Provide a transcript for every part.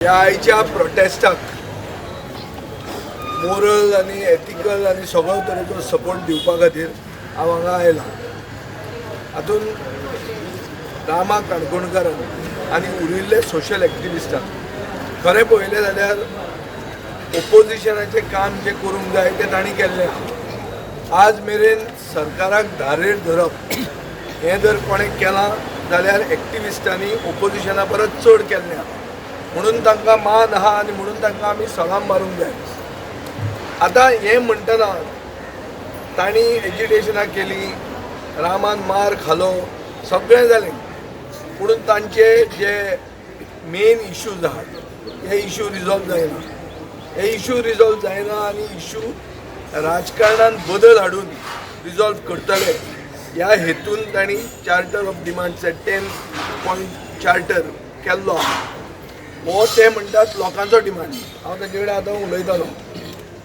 ह्या आयच्या प्रोटेस्टाक मोरल आनी एथिकल आनी सगळो तरेचो सपोर्ट दिवपा खातीर हांव हांगा आयला। हातून रामा काणकोणकारान आनी उरिल्ले सोशल एक्टिविस्टांक खरें पळयलें जाल्यार ओपोजिशनाचें काम जें करूंक जाय तें तांणी केल्लें आहा। आज मेरेन सरकाराक धारेर धरप हें जर कोणें केलां जाल्यार एक्टिविस्टांनी ओपोजिशना परस चड केल्लें आहा, म्हणून तांकां मान आहा आनी म्हणून तांकां आमी सलाम मारूंक जाय। आतां हें म्हणटना तांणी एजिटेशनां केलीं, रामान मार खालो, सगळें जालें, पूण तांचे जे मेन इश्यूज आहात हे इश्यू रिजॉल्व जायना। हे इश्यू रिजॉल्व जायना आनी इश्यू राजकारणान बदल हाडून रिजॉल्व करतले ह्या हेतून तांणी charter of demands 10 point charter केल्लो आहा। हो ते म्हणटात लोकांचो डिमांड। हांव ताचे कडेन आतां उलयतालो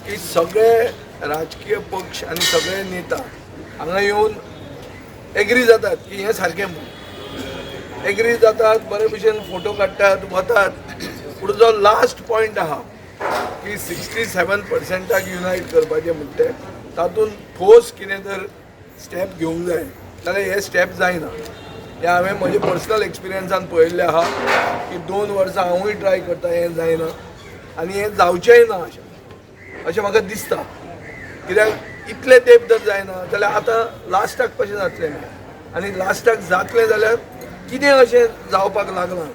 की सगळे राजकीय पक्ष आनी सगळे नेता हांगा येवन एग्री जातात की हें सारकें म्हणून एग्री जातात, बरे भशेन फोटो काडटात, वतात, पूण जो लास्ट पॉयंट आहा की 67% युनायट करपाचें म्हणटे तातूंत ठोस कितें जर स्टेप घेवंक जाय जाल्यार हे स्टेप जायना। हें हांवें म्हजे पर्सनल एक्सपिरियन्सान पळयल्लें आहा की 2 वर्सां हांवूय ट्राय करता, हें जायना आनी हें जावचेंय ना अशें म्हाका दिसता। कित्याक इतले तेंप जर जायना जाल्यार आतां लास्टाक कशें जातलें आनी लास्टाक जातलें जाल्यार कितें अशें जावपाक लागलां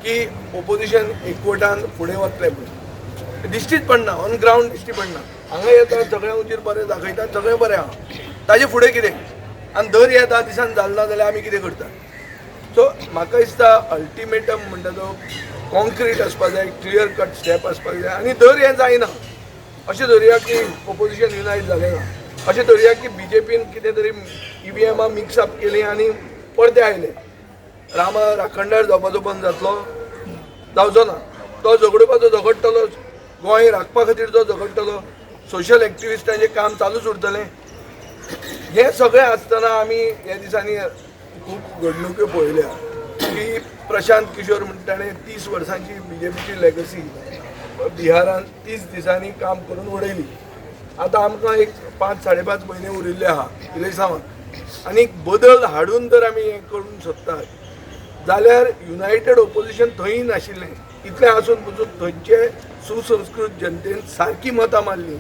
की ओपोजिशन एकवटान फुडें वतलें म्हणून दिश्टीच पडना, ऑन ग्रावंड दिश्टी पडना। हांगा येता सगळ्या उचीर बरें दाखयतात, सगळें बरें आहा, ताजे फुडें कितें आनी दर हे 10 दिसान जालना जाल्यार आमी कितें करता। सो म्हाका दिसता अल्टिमेटम म्हणटा तो कॉन्क्रीट आसपाक जाय, क्लियर कट स्टेप आसपाक जाय आनी दर हें जायना अशें धरया की ओपोजिशन युनायट जालें ना, अशें धरया की बीजेपीन कितें तरी EVMां मिक्सअप केलीं आनी परते आयले, रामा राखणदार जावपाचो बंद जातलो, जावचो ना। तो झगडपाचो झगडटलो, गोंय राखपा खातीर तो झगडटलो, सोशल एक्टिविस्टांचें काम चालूच उरतलें। हें सगळें आसतना आमी ह्या दिसांनी खूब घडणुक्यो पळयल्या की प्रशांत किशोर म्हणटा ताणें 30 वर्सांची बीजेपीची लेगसी बिहारान 30 दिसांनी काम करून उडयली। आतां आमकां एक 5-5.5 म्हयने उरिल्ले आहा इलेक्शनाक आनी बदल हाडून जर आमी हें करूंक सोदतात जाल्यार युनायटेड ओपोजिशन थंय नाशिल्लें। इतलें आसून पसून थंयचे सुसंस्कृत जनतेन सारकी मतां मारलीं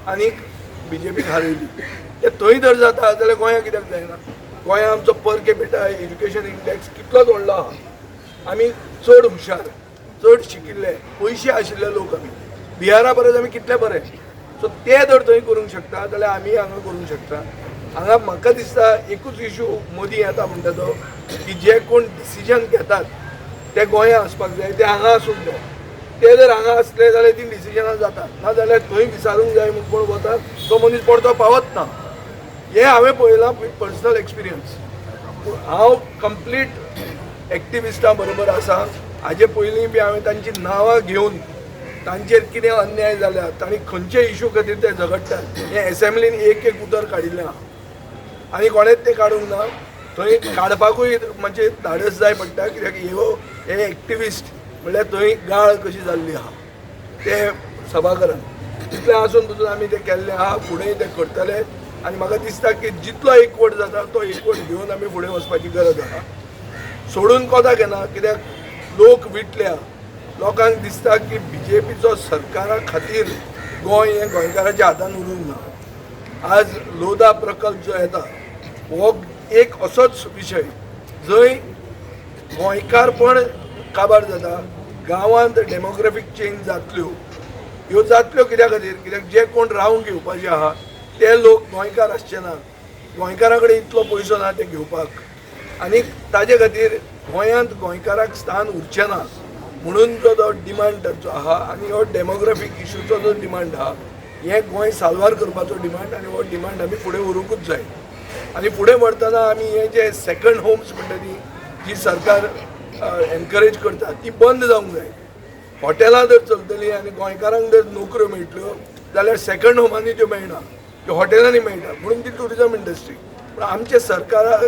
आनी बीजेपीक हारयली। ते थंय जर जाता जाल्यार गोंयांत कित्याक जायना? गोंयांत आमचो पर कॅपिटा एज्युकेशन इंडेक्स कितलोच व्हडलो आहा, आमी चड हुशार, चड शिकिल्ले, पयशे आशिल्ले लोक आमी, बिहारा परस आमी कितले बरे। सो ते जर थंय करूंक शकता जाल्यार आमी हांगा करूंक शकता। हांगा म्हाका दिसता एकूच इशू मोदी येता म्हणटा तो की जे कोण डिसिजन घेतात ते गोंयांत आसपाक जाय, ते हांगा आसूंक जाय। ते जर हांगा असले जाल्यार ती डिसिजनां जातात, ना जाल्यार थंय विचारूंक जाय म्हूण कोण वतात तो मनीस परतो पावत ना। हें हांवें पळयलां पर्सनल एक्सपिरियन्स। हांव कंप्लीट एक्टिविस्टां बरोबर आसा। हाजे पयलीं बी हांवें तांची नांवां घेवन तांचेर कितें अन्याय जाल्यार तांणी खंयचे इशू खातीर ते झगडटात हें एसेंब्लीन एक उतर काडिल्लें आहा आनी कोणेच तें काडूंक ना। थंय काडपाकूय मातशें धाडस जाय पडटा, कित्याक हे एक्टिविस्ट म्हणल्यार थंय गाळ कशी जाल्ली आहा ते सभाघरांत। इतलें आसून पसून आमी तें केल्लें आहा, फुडेंय तें करतले आनी म्हाका दिसता की जितलो एकवट जाता तो एकवट घेवन आमी फुडें वचपाची गरज आहा। सोडून कोताक येना, कित्याक लोक विटल्या, लोकांक दिसता की बीजेपीचो सरकारा खातीर गोंय हें गोंयकारांच्या हातान उरूंक ना। आज लोधा प्रकल्प जो येता हो एक असोच विशय जंय गोंयकारपण काबार जाता, गांवांत डेमोग्राफीक चेंज जातल्यो, ह्यो जातल्यो कित्या खातीर? कित्याक जे कोण रावंक येवपाचे आहा ते लोक गोंयकार आसचे ना, गोंयकारा कडेन इतलो पयसो ना ते घेवपाक आनी ताजे खातीर गोंयांत गोंयकाराक स्थान उरचें ना म्हणून जो डिमांड तांचो आहा आनी हो डेमोग्राफीक इशूचो जो डिमांड आहा हें गोंय साल्वार करपाचो डिमांड आनी हो डिमांड आमी फुडें व्हरूंकूच जाय। आनी फुडें व्हरतना आमी हे जे सेकंड होम्स म्हणटा ती जी सरकार एनकरेज करता ती बंद जावंक जाय। हॉटेलां जर चलतलीं आनी गोंयकारांक जर नोकऱ्यो मेळटल्यो जाल्यार सेकंड होमांनी त्यो मेळना, त्यो हॉटेलांनी मेळटा, म्हणून ती टुरिजम इंडस्ट्री। पूण आमच्या सरकाराक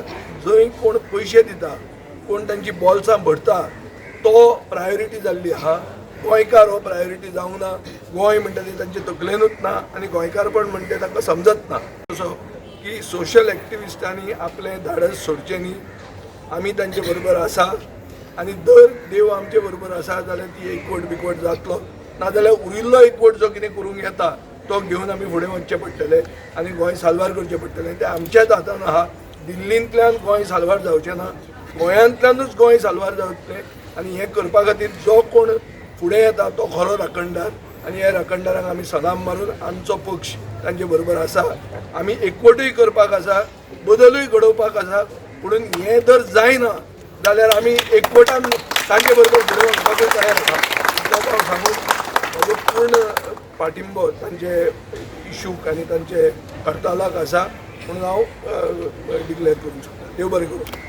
जंय कोण पयशे दिता, कोण तांची बॉल्सां भरता तो प्रायोरिटी जाल्ली आहा गोंयकार हो प्रायोरिटी जावंक ना. गोंय म्हणटा ती तांचे तकलेनूच ना आनी गोंयकारपण म्हणटा तांकां समजत ना. असो की सोशल एक्टिविस्टांनी आपलें धाडस सोडचें न्ही. आमी तांचे बरोबर आसा आनी जर देव आमचे बरोबर आसा जाल्यार ती एकवट बिकवट जातलो. नाजाल्यार उरिल्लो एकवट जो कितें करूंक येता तो घेवन आमी फुडें वचचें पडटलें आनी गोंय साल्वार करचें पडटलें. तें आमच्याच हातान आहा. दिल्लींतल्यान गोंय साल्वार जावचें ना, गोंयांतल्यानूच गोंय साल्वार जावचें. आनी हें करपा खातीर जो कोण फुडें येता तो खरो राखणदार आनी ह्या राखणदाराक आमी सलाम मारून आमचो पक्ष तांचे बरोबर आसा. आमी एकवटूय करपाक आसा, बदलूय घडोवपाक आसा. पुणून हें जर जायना जाल्यार आमी एकवटान तांचे बरोबर फुडें वचपाकूय तयार आसा. इतलेंच हांव सांगून म्हजो पूर्ण पाठिंबो तांचे इशूक आनी तांचे हरतालाक आसा म्हणून हांव डिक्लेअर करूंक शकता. देव बरें करूं.